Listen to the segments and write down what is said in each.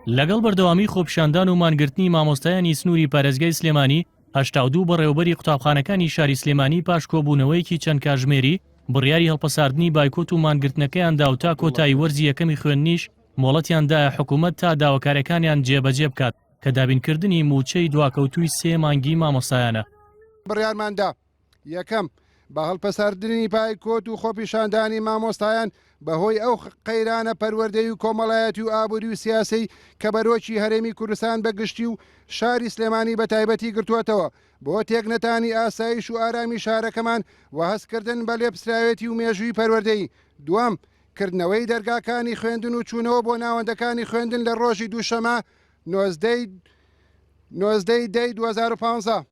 لەگەڵ بەردەوامی خۆپیشاندان و مانگرتنی مامۆستایانی سنووری پارێزگای سلێمانی 82 بەڕێوەبەری قوتابخانەکانی شاری سلێمانی پاش کۆبوونەوەیەکی چەند کاتژمێری بڕیاری هەڵپەساردنی بایکۆت و مانگرتنەکەیاندا و تا کۆتایی وەرزی یەکەمی خوێندنیش مۆڵەتیاندایە حکوومەت تا داواکارەکانیان جێبەجێ بکات کە دابینکردنی موچەی دواکەوتووی 3 مانگی مامۆستایانە. بڕیارماندا یەکەم بە هەڵپەساردنی بایکۆت و خۆپیشاندانی مامۆستایان بەهۆی ئەو قەیرانە پەروەردەی و کۆمەڵایەتی و ئابووری و سیاسی کە بەرۆکی هەرێمی کوردستان بەگشتی و شاری سلێمانی بە تایبەتی گرتووەتەوە بۆ تێکنەتانی ئاسایش و ئارامی شارەکەمان و هەستکردن بە لێپسراوێتی و مێژووی پەروەردەی. دووەم کردنەوەی دەرگاکانی خوێندن و چوونەوە بۆ ناوەندەکانی خوێندن لە ڕۆژی دووشەمە 19 دەی 2015.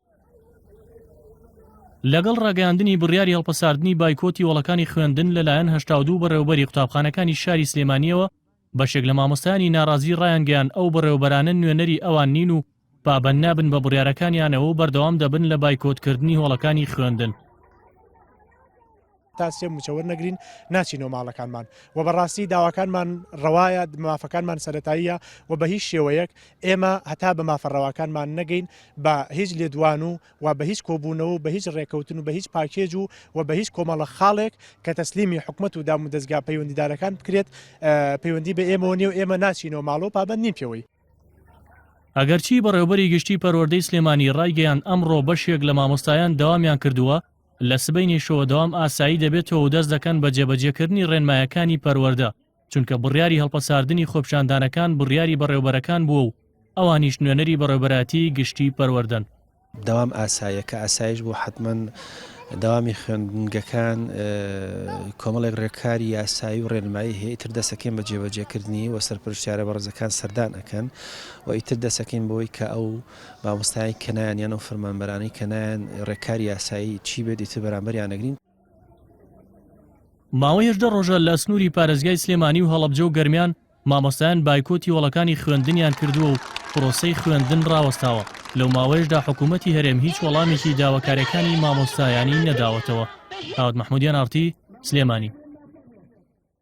لەگەڵ ڕاگەیاندنی بڕیاری هەڵپەساردنی بایکۆتی وڵەکانی خوێندن لەلایەن 82 بەڕێوەبەری قوتابخانەکانی شاری سلێمانیەوە بەشێک لە مامۆستایانی ناڕازی ڕایانگەیان ئەو بەڕێوەبەرانە نوێنەری ئەوان نین و پابەند نابن بە بڕیارەکانیانەوە و بەردەوام دەبن لە بایکۆتکردنی هۆڵەکانی خوێندن. تا سێ موچەوە نەگرین ناچینەوە ماڵەکانمان و بەڕاستی داواکانمان ڕەوایە مافەکانمان سەرەتاییە و بە هیچ شێوەیەک ئێمە هەتا بە مافەڕەواکانمان نەگەین بە هیچ لێدوان و بە هیچ کۆبوونەوە بە هیچ ڕێکەوتن و بە هیچ پاکێج و بە هیچ کۆمەڵە خاڵێک کە تەسلیمی حکومەت و دام و دەستگا پەیوەندیدارەکان بکرێت پەیوەندی بە ئێمەوە نیە و ئێمە ناچینەوە ماڵۆ پابەند نیم پێوەی. ئەگەرچی بەڕێوەبەری گشتی پەروەردەی سلێمانی ڕایگەیان ئەمڕۆ بەشێک لە مامۆستایان دەوامیان کردووە لە سبەینیشەوە دەوام ئاسایی دەبێتەوە و دەست دەکەن بە جێبەجێکردنی ڕێنمایەکانی پەروەردە چونکە بڕیاری هەڵپەساردنی خۆپیشاندانەکان بڕیاری بەڕێوەبەرەکان بووە و ئەوانیش نوێنەری بەڕێوەبەراتی گشتی پەروەردەن. دەوام ئاساییە کە ئاسایش بوو حتمما داوامی خوێندنگەکان کۆمەڵێک ڕێکاری یاسایی و ڕێنمایی هەیە ئیتر دەسەکەین بە جێبەجێکردنی و سەرپرشتیارە بەڕێزەکان سەردان ئەکەن و ئیتر دەسەکەین بۆی کە ئەو مامۆستایی کەنایان یان و فەرمانبەرانەی کەنایان ڕێکاری یاسایی چی بێت ئیتر بەرامبەریان نەگرین. ماوەی 18 ڕۆژە لە سنووری پارێزگای سلێمانی و هەڵەبجە و گەرمیان مامۆستایان بایکۆتی وڵەکانی خوێندنیان کردووە و پرۆسەی خوێندن ڕاوەستاوە. لەو ماوەیەشدا حکوومەتی هەرێم هیچ وەڵامێکی داواکاریەکانی مامۆستایانی نەداوەتەوە. ئاوات مەحموودیان ئارتی، سلێمانی.